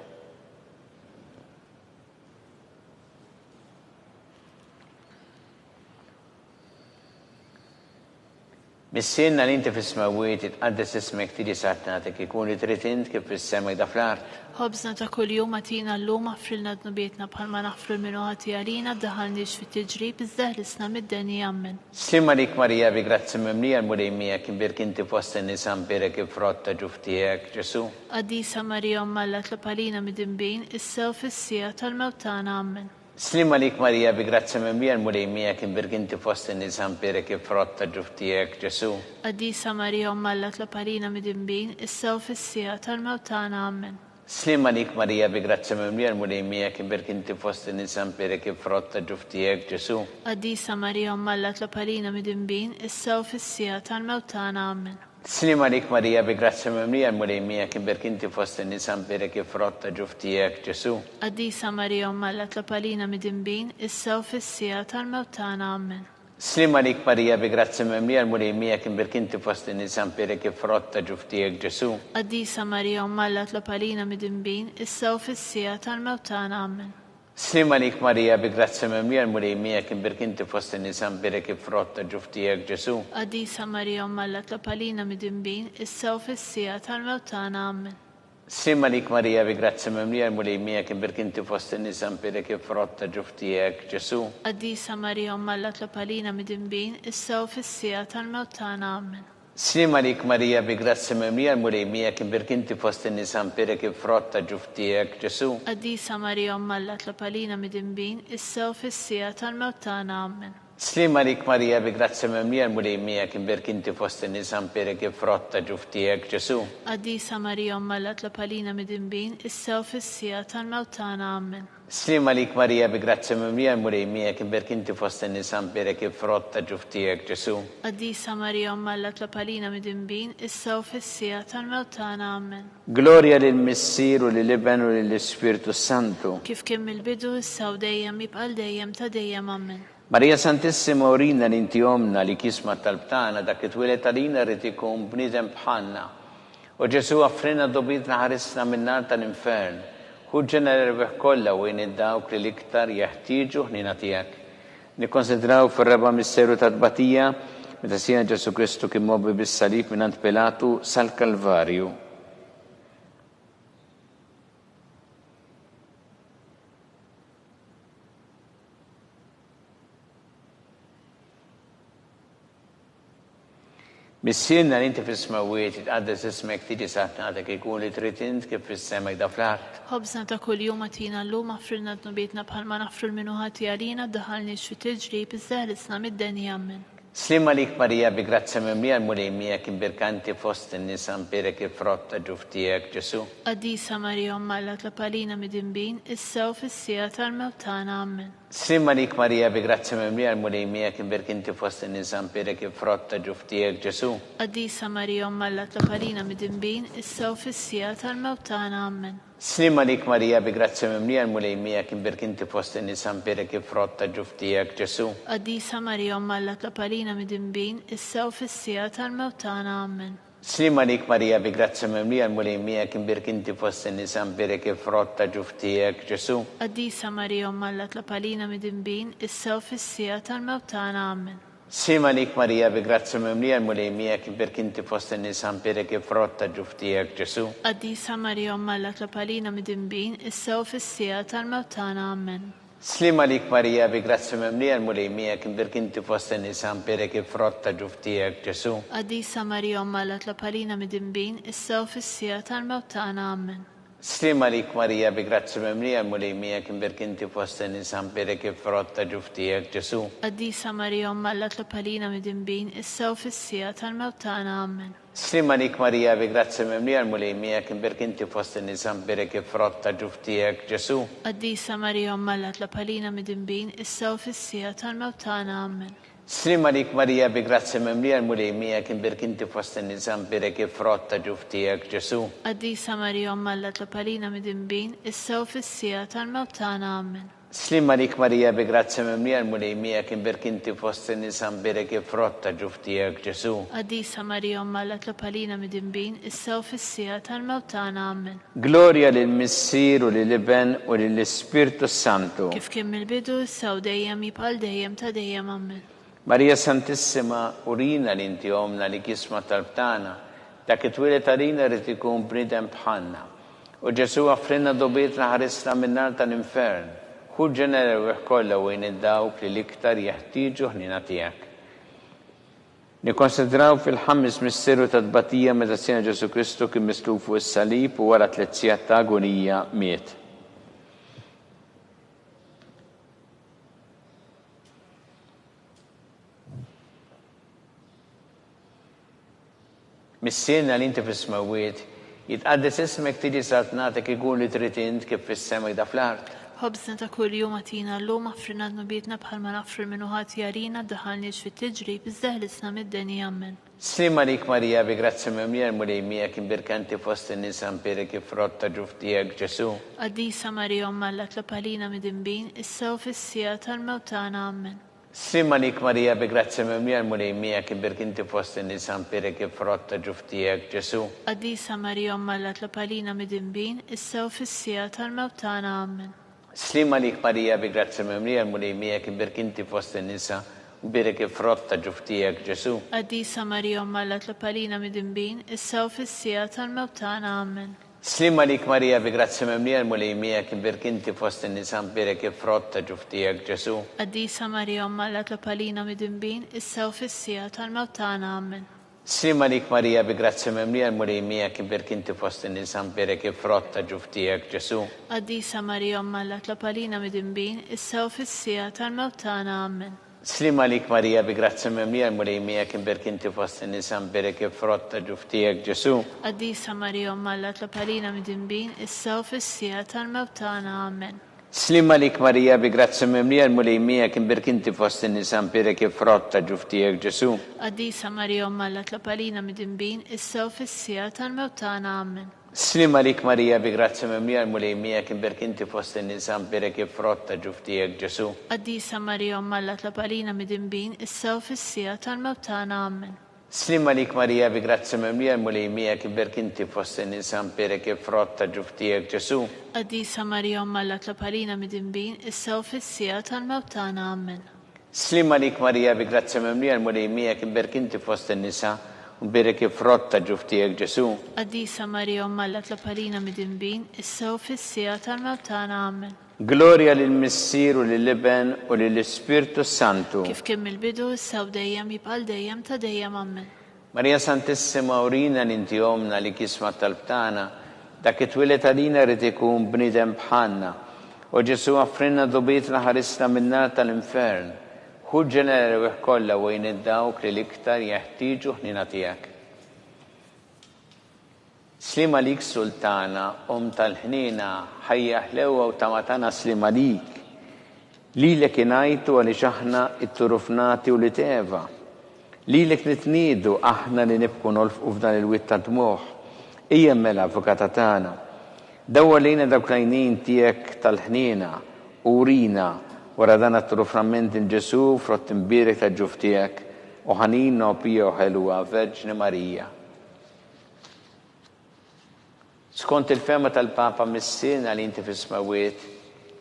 Missienna li inti fis-smawiet tqaddes ismek tiġi satnatek ikun li trid int kif fis-sema jda fl-art. Ħobżna ta' kuljum għatina l-lum għafrilna d-nubietna bħalma naħfru l-minuħati għalina d-daħalniex fit-tiġrib iżda ħlisna mid-deni jammen. Slim għalik Marija bi grazzi mimlija l-mulejmija kien birkinti fost n-nisan birek ifrotta ġuftijek Ġesu. Għaddisa Marija Ommalla tlapalina mid-imbin issew fis-sija tal-mewtana ammen. Slim għalik Marija bi grazzi mimlija l-mulejmija kien birkinti fost n-nisan birek ifrotta ġuftijek Ġesu. Għaddisa Marija Ommalla tlapalina mid-imbin issew fis-sija tal-mewtana ammen. Slim għalik Marija bi grazzi mimlija l-mulejmija kien birkinti fost n-nisan birek ifrotta ġuftijek Ġesu. Għaddisa Marija Ommalla tlapalina mid-imbin issew fis-sija tal-mewtana ammen. Slim għalik Marija bi grazzi mimlija l-mulejmija kien birkinti fost n-nisan birek ifrotta ġuftijek Ġesu. Għaddisa Marija Ommalla tlapalina mid-imbin issew fis-sija tal-mewtana ammen. Slim għalik Marija bi grazzi mimlija l-mulejmija kien birkinti fost n-nisan birek ifrotta ġuftijek Ġesu. Għaddisa Marija Ommalla tlapalina mid-imbin issew fis-sija tal-mewtana ammen. Slim għalik Marija bi grazzi mimlija l-mulejmija kien birkinti fost n-nisan birek ifrotta ġuftijek Ġesu. Għaddisa Marija Ommalla tlapalina mid-imbin issew fis-sija tal-mewtana ammen. Slim għalik Marija bi grazzi mimlija l-mulejmija kien birkinti fost n-nisan birek ifrotta ġuftijek Ġesu. Għaddisa Marija Ommalla tlapalina mid-imbin issew fis-sija tal-mewtana ammen. Slim għalik Marija bi grazzi mimlija l-mulejmija kien birkinti fost n-nisan birek ifrotta ġuftijek Ġesu. Għaddisa Marija Ommalla tlapalina mid-imbin issew fis-sija tal-mewtana ammen. Slim għalik Marija bi grazzi mimlija l-mulejmija kien birkinti fost n-nisan birek ifrotta ġuftijek Ġesu. Għaddisa Marija Ommalla tlapalina mid-imbin issew fis-sija tal-mewtana ammen. Slim għalik Marija bi grazzi mimlija l-mulejmija kien birkinti fost n-nisan birek ifrotta ġuftijek Ġesu. Għaddisa Marija Ommalla tlapalina mid-imbin issew fis-sija tal-mewtana ammen. Gloria lill-Missier u lill-Iben u lill-Ispiritu Santu. Kif kien mill-bidu issew dejjem jibqal dejjem ta' dejjem ammen. Marija Santissima urina li inti omna li kisma tal-btana dak it-twilet għalina rrid ikun bniedem bħalna. U Ġesu għaffrina dobitna ħarisna min-nar tal-infern. Ħuġġena l-erbeħ kollha u id-dawk li l-iktar jeħtieġu ħnina tiegħek. Nikkonsidraw fir-raba' misteru ta' tbatija meta sija Ġesu Kristu kien mobbi bis-salib mingħand Pilatu sal-Kalvarju. Missienna li inti fis-smawiet tqaddes ismek tiġi satnatek ikun li trid int kif fis-sema jda fl-art. Ħobżna ta' kuljum għatina l-lum għafrilna d-nubietna bħalma naħfru l-minuħati għalina d-daħalniex fit-tiġrib iżda ħlisna mid-deni ammen. Slim għalik Marija bi grazzi mimlija l-mulejmija kien birkanti fost n-nisan birek ifrotta ġuftijek Ġesu. Għaddisa Marija Ommalla tlapalina mid-imbin issew fis-sija tal-mewtana ammen. Slim għalik Marija bi grazzi mimlija l-mulejmija kien birkinti fost n-nisan birek ifrotta ġuftijek Ġesu. Għaddisa Marija Ommalla tlapalina mid-imbin issew fis-sija tal-mewtana ammen. Slim għalik Marija bi grazzi mimlija l-mulejmija kien birkinti fost n-nisan birek ifrotta ġuftijek Ġesu. Għaddisa Marija Ommalla tlapalina mid-imbin issew fis-sija tal-mewtana ammen. Slim għalik Marija bi grazzi mimlija l-mulejmija kien birkinti fost n-nisan birek ifrotta ġuftijek Ġesu. Għaddisa Marija Ommalla tlapalina mid-imbin issew fis-sija tal-mewtana ammen. Slim għalik Marija bi grazzi mimlija l-mulejmija kien birkinti fost n-nisan birek ifrotta ġuftijek Ġesu. Għaddisa Marija Ommalla tlapalina mid-imbin issew fis-sija tal-mewtana ammen. Slim għalik Marija bi grazzi mimlija l-mulejmija kien birkinti fost n-nisan birek ifrotta ġuftijek Ġesu. Għaddisa Marija Ommalla tlapalina mid-imbin issew fis-sija tal-mewtana ammen. Slim għalik Marija bi grazzi mimlija l-mulejmija kien birkinti fost n-nisan birek ifrotta ġuftijek Ġesu. Għaddisa Marija Ommalla tlapalina mid-imbin issew fis-sija tal-mewtana ammen. Slim għalik Marija bi grazzi mimlija l-mulejmija kien birkinti fost n-nisan birek ifrotta ġuftijek Ġesu. Għaddisa Marija Ommalla tlapalina mid-imbin issew fis-sija tal-mewtana ammen. Slim għalik Marija bi grazzi mimlija l-mulejmija kien birkinti fost n-nisan birek ifrotta ġuftijek Ġesu. Għaddisa Marija Ommalla tlapalina mid-imbin issew fis-sija tal-mewtana ammen. Slim għalik Marija bi grazzi mimlija l-mulejmija kien birkinti fost n-nisan birek ifrotta ġuftijek Ġesu. Għaddisa Marija Ommalla tlapalina mid-imbin issew fis-sija tal-mewtana ammen. Gloria lill-Missier u lill-Iben u lill-Ispiritu Santu. Kif kien mill-bidu issew dejjem jibqal dejjem ta' dejjem ammen. Marija Santissima, urina li inti omna li kisma talbtana, dak it-twilet għalina rrid ikun bniedem bħalna. U Ġesu offrinna dobietna ħarisna min-nar tal-infern. Hu ġenerew kollha wejn id-dawk li l-iktar jeħtieġu ħnina tiegħek. Nikkonsidraw fil-ħames misteru ta' tbatija meta Sena Ġesu Kristu kien mislub fuq is-salib u wara 3 sigħat ta' agonija miet. Mis-sena li inti fis-smawiet jitqaddes ismek tiġi sartnatek ikun li trid int kif fis-sema jda fl-art. ħobżna ta' kuljum għatina llum affrinna d-nubietna bħalma naffri minnu ħati jarina daħalniex fit-tiġrib iżdeħlisna mid-deni ammen. Slima lik Marija bi grazzi memlier mulejmija kien birkanti fost in-nisa mpiri kif rotta ġuftijek Ġesu. Qaddisa Marija Alla tlapalina mid-imbin issew fis-sija tal-mewtana ammen. Slima lik Marija bi grazzi memlier mulejmija kien birkanti fost in-nisa mpiri kif rotta ġuftijek Ġesu. Qaddisa Marija Alla tlapalina mid-imbin issew fis-sija tal-mewtana ammen. Slima lik Marija bi grazzi memlier mulejmija kien birkanti fost in-nisa mpiri kif rotta ġuftijek Ġesu. Qaddisa Marija Alla tlapalina mid-imbin issew fis-sija tal-mewtana ammen. Slima lik Marija bi grazzi memlier mulejmija kien birkanti fost in-nisa mpiri kif rotta ġuftijek Ġesu. Qaddisa Marija Alla tlapalina mid-imbin issew fis-sija tal-mewtana ammen. Slima lik Marija bi grazzi memlier mulejmija kien birkanti fost in-nisa mpiri kif rotta ġuftijek Ġesu. Qaddisa Marija Alla tlapalina mid-imbin issew fis-sija tal-mewtana ammen. Slima lik Marija bi grazzi memlier mulejmija kien birkanti fost in-nisa mpiri kif rotta ġuftijek Ġesu. Qaddisa Marija Alla tlapalina mid-imbin issew fis-sija tal-mewtana ammen. Slima lik Marija bi grazzi memlier mulejmija kien birkanti fost in-nisa mpiri kif rotta ġuftijek Ġesu. Qaddisa Marija Alla tlapalina mid-imbin issew fis-sija tal-mewtana ammen. Slima lik Marija bi grazzi memlier mulejmija kien birkanti fost in-nisa mpiri kif rotta ġuftijek Ġesu. Qaddisa Marija Alla tlapalina mid-imbin issew fis-sija tal-mewtana ammen. Slima lik Marija bi grazzi memlier mulejmija kien birkanti fost in-nisa mpiri kif rotta ġuftijek Ġesu. Qaddisa Marija Alla tlapalina mid-imbin issew fis-sija tal-mewtana ammen. Slima lik Marija bi grazzi memlier mulejmija kien birkanti fost in-nisa mpiri kif rotta ġuftijek Ġesu. Qaddisa Marija Alla tlapalina mid-imbin issew fis-sija tal-mewtana ammen. Gloria lill-Missier u lill-Iben u lill-Ispirtu Santu. Kif kien mill-bidu issew dejjem jibqal dejjem ta' dejjem ammen. Marija Santissima urina li inti omna li kisma talbtana, dak it-twilet għalina rrid ikun bniedem bħalna. U Ġesu offrinna dobietna ħarisna min-nar tal-infern. Hu ġenerew kollha wejn id-dawk li l-iktar jeħtieġu ħnina tiegħek. Slima lik Sultana, tal-ħnina, ħajja ħlewa u tamatana slima lik. Lilek ingħajtu għaliex aħna it-turufnati u li teva. Lilek nitniedu aħna li nibqu nolfqu f'dan il-witt ta' dmuħ. Ejja mela avukata tagħna. Dawwa lejna dawk l-għajnejn tiegħek tal-ħnina u urina wara dan it-turufnament il-Ġesu frott imbierek ta' ġuftijek u ħanina u pija u ħelwa Verġni Marija. Skont il-fema tal-Papa mis-sena li inti fis-smawiet,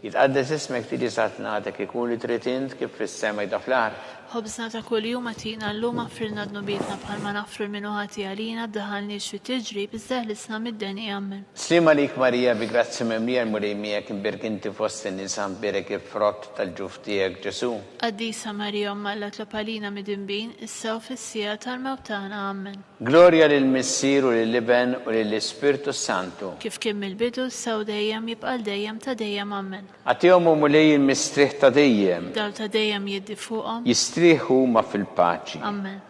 jitqaddes ismek tiġi sartnatek ikun li trid int kif fis-sema jda fl-art. Ħobżna ta' kuljum għatina llum affrilna d-nubietna bħalma naffru minnu ħati għalina daħalniex fit-tiġrib iżdeħlisna mid-deni ammen. Slima lik Marija bi grazzi memlier mulejmija kien birkanti fost in-nisa mpiri kif frott tal-ġuftijek Ġesu. Qaddisa Marija Alla tlapalina mid-imbin issew fis-sija tal-mewtana ammen. Gloria lill-Missier u lill-Iben u lill-Ispirtu Santu. Kif kien mill-bidu issew dejjem jibqal dejjem ta' dejjem ammen. Għatihom u mulej il-mistrieħ ta' dejjem. Daw ta' dejjem jiddi fuqhom. Jistrieħu ma fil-paċi. Ammen.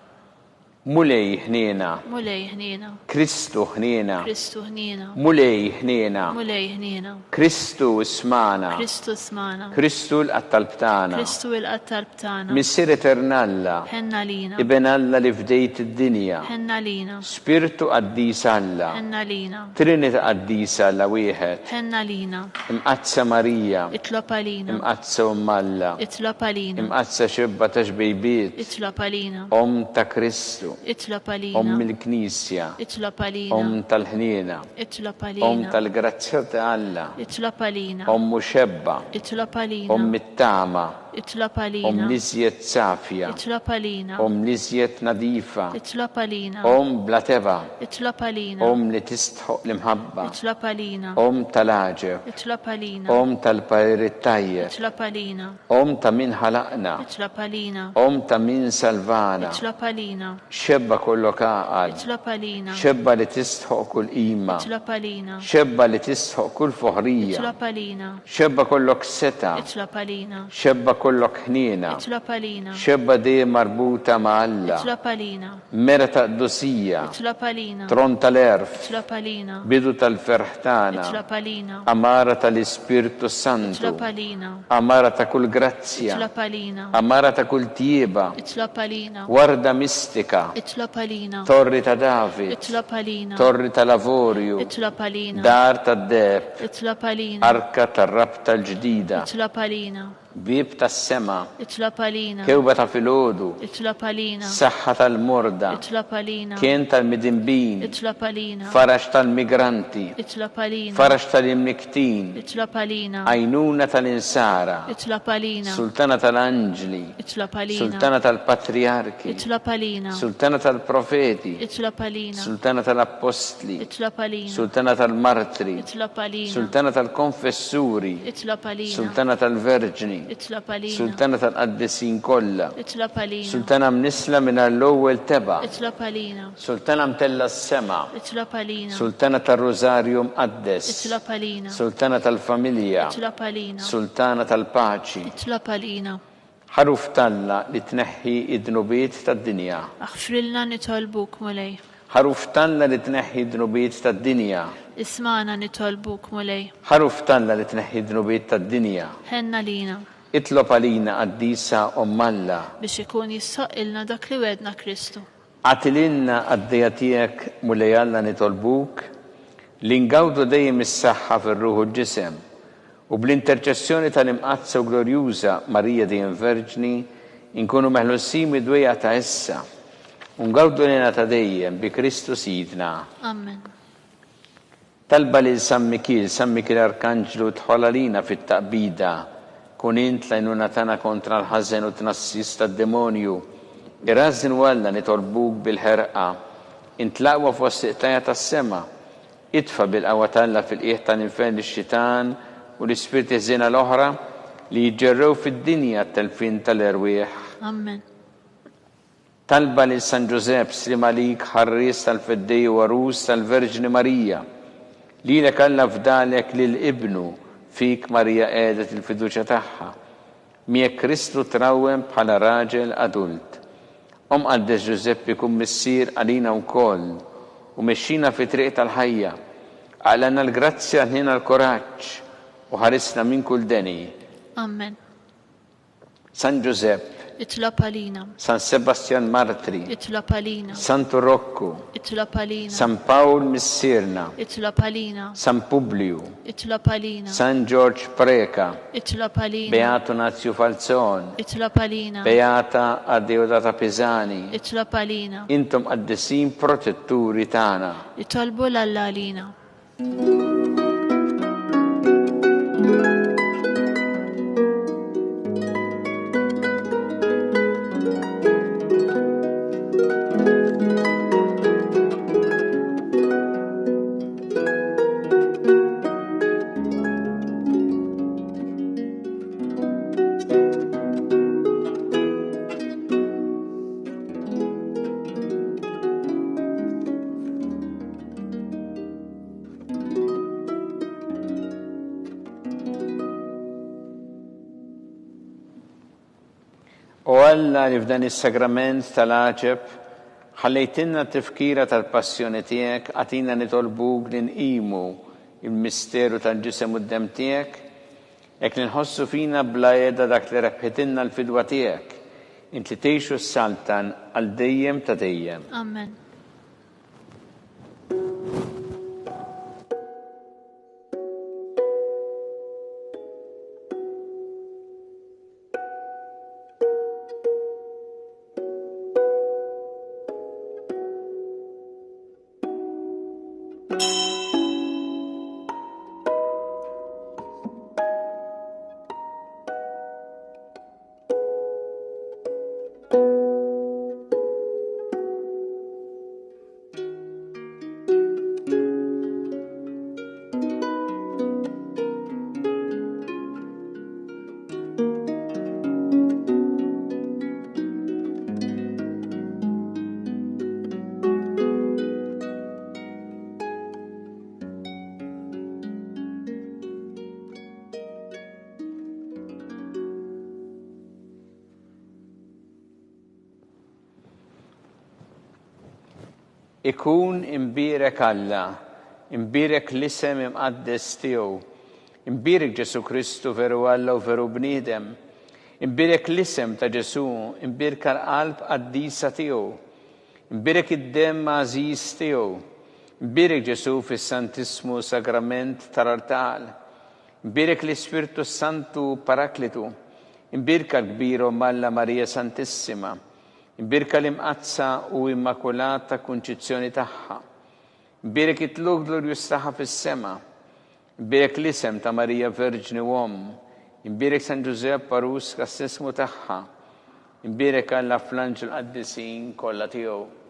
Mulej ħniena. Mulej ħniena. Kristu ħniena. Kristu ħniena. Mulej ħniena. Mulej ħniena. Kristu ismana. Kristu smana. Kristu l-qattalb tagħna. Kristu l-qattalb tagħna. Missier eternalla. Ħenna lina. Iben Alla li fdejt id-dinja. Ħenna lina. Spiritu qaddis Alla. Ħenna lina. Trinita qaddis Alla wieħed. Ħenna lina. Imqazza Marija. Itlob għalina. Imqazza Alla. Itlob għalina. Imqazza xibba ta' xbejbiet. Itlob għalina. Ta' Kristu. Itlob il-Knisja, Itlob għalina. tal-ħniena, Itlob għalina. tal-grazzja ta' Alla, Itlob għalina. Xebba, Itlob għalina. it-tama, Itlob għalina. l-iżjed safja, Itlob għalina. l-iżjed nadifa, Itlob għalina. bla teba, Itlob għalina. li tistħoq l-imħabba, Itlob għalina. tal-aġeb, Itlob għalina. tal-parir tajjeb, Itlob għalina. ta' min ħalaqna, Itlob għalina. ta' min salvana, Itlob għalina. xebba kollok għaqal, Itlob għalina. xebba li tistħoq kull ima, Itlob għalina. xebba li tistħoq kull foħrija, Itlob għalina. xebba kollok seta, Itlob għalina. xebba kollok ħniena, Itlob għalina. xebba dejjem marbuta ma' Alla, Itlob għalina. mera ta' qdusija, Itlob għalina. tron tal-erf, Itlob għalina. bidu tal-ferħtana, Itlob għalina. amara tal-Ispirtu Santu, Itlob għalina. amara ta' kull grazzja, Itlob għalina. amara ta' kull tieba, Itlob għalina. warda mistika, Itlob għalina. torri ta' David, Itlob għalina. torri ta' lavorju, Itlob għalina. dar ta' deb, Itlob għalina. arka ta' rabta l-ġdida, Itlob għalina. bib ta' sema, Itlob għalina. kewba ta' filodu, Itlob għalina. saħħa tal-morda, Itlob għalina. kien tal-midinbin, Itlob għalina. farax tal-migranti, Itlob għalina. farax tal-imniktin, Itlob għalina. għajnuna tal-insara, Itlob għalina. sultana tal-anġli, Itlob għalina. sultana tal-patriarki, Itlob għalina. sultana tal-profeti, Itlob għalina. sultana tal-apostli, Itlob għalina. sultana tal-martri, Itlob għalina. sultana tal-konfessuri, Itlob għalina. sultana tal-verġni, Itlob għalina. sultana tal-qaddisin kollha, Itlob għalina. sultana mnisla minn l-ewwel teba, Itlob għalina. sultana mtella s-sema, Itlob għalina. sultana tal-Rożarju mqaddes, Itlob għalina. sultana tal-familja, Itlob għalina. sultana tal-paċi, Itlob għalina. ħaruf talla li tneħħi id-dnubiet tad-dinja, Aħfrilna nitolbuk mulej. ħaruf talla li tneħħi id-dnubiet tad-dinja, Ismana nitolbuk mulej. ħaruf talla li tneħħi id-dnubiet tad-dinja, Ħenna lina itlob għalina qaddisa Alla, biex ikun jissaqilna dak li wedna Kristu. għatilinna għaddejja tiegħek mulej Alla nitolbuk li ngawdu dejjem is-saħħa fir-ruħ u l-ġisem u bl-interċessjoni tal-imqazza u glorjuża Marija dejjem Verġni inkunu meħlusin mid-dwejja ta' issa u ngawdu lina ta' dejjem bi Kristu Sidna. Amen. Talba lil San Mikil Arkanġlu tħolla lina fit-taqbida kun int lajnuna tana kontra l-ħażen u tnassis tad-demonju. Irrażin Alla nitolbuk bil-ħerqa, intlaqwa fost iqtajja tas-sema, itfa bil-qawwa talla fil-qiegħ tal-infern ix-xitan u l-ispirti ħżiena l-oħra li jġerrew fid-dinja t-telfin tal-erwieħ. Amen. Talba lil San Ġosep Slimalik ħarries tal-feddej u għarus tal-Verġni Marija, lilek Alla fdalek lil-ibnu fik Marija qiegħdet il-fiduċja tagħha, miegħek Kristu trawwem bħala raġel adult. Qaddes Ġusepp ikun missier għalina wkoll u mexxina fi triq tal-ħajja, għalana l-grazzja ħina l-koraġġ u ħarisna minn kull deni. Amen. San Ġusepp, Itlob għalina. San Sebastian Martri, Itlob għalina. Santu Rocco, Itlob għalina. San Paul Missirna, Itlob għalina. San Publiu, Itlob għalina. San George Preka, Itlob għalina. Beato Nazio Falzon, Itlob għalina. Beata Addeodata Pisani, Itlob għalina. intom qaddisin protetturi tagħna. Itolbu l-Alla għalina. U Alla li f'dan is-sagrament tal-għaġeb ħallejtinna t-tifkira tal-passjoni tiegħek għatina nitolbuk li nqimu il-misteru tal-ġisem u d-dem tiegħek hekk li nħossu fina bla qiegħda dak li rebħitilna l-fidwa tiegħek int li tgħixu s-saltan għal dejjem ta' dejjem. Amen. ikun imbirek Alla, imbirek l-isem imqaddes tiegħu, imbirek Ġesu Kristu veru Alla u veru bniedem, imbirek l-isem ta' Ġesu, imbirek l-qalb qaddisa tiegħu, imbirek id-demm għażiż tiegħu, imbirek Ġesu fis-Santismu Sagrament tal-Artal, imbirek l-Ispirtu Santu Paraklitu, imbirka l-kbiro Malla Marija Santissima, imbirka l-imqazza u immakulata kunċizzjoni tagħha, imbirek it-tlug glorjus tagħha fis-sema, imbirek l-isem ta' Marija Verġni Uomm, imbirek San Giuseppe Parus kassismu tagħha, imbirek Alla fl-anġel qaddisin kollha tiegħu.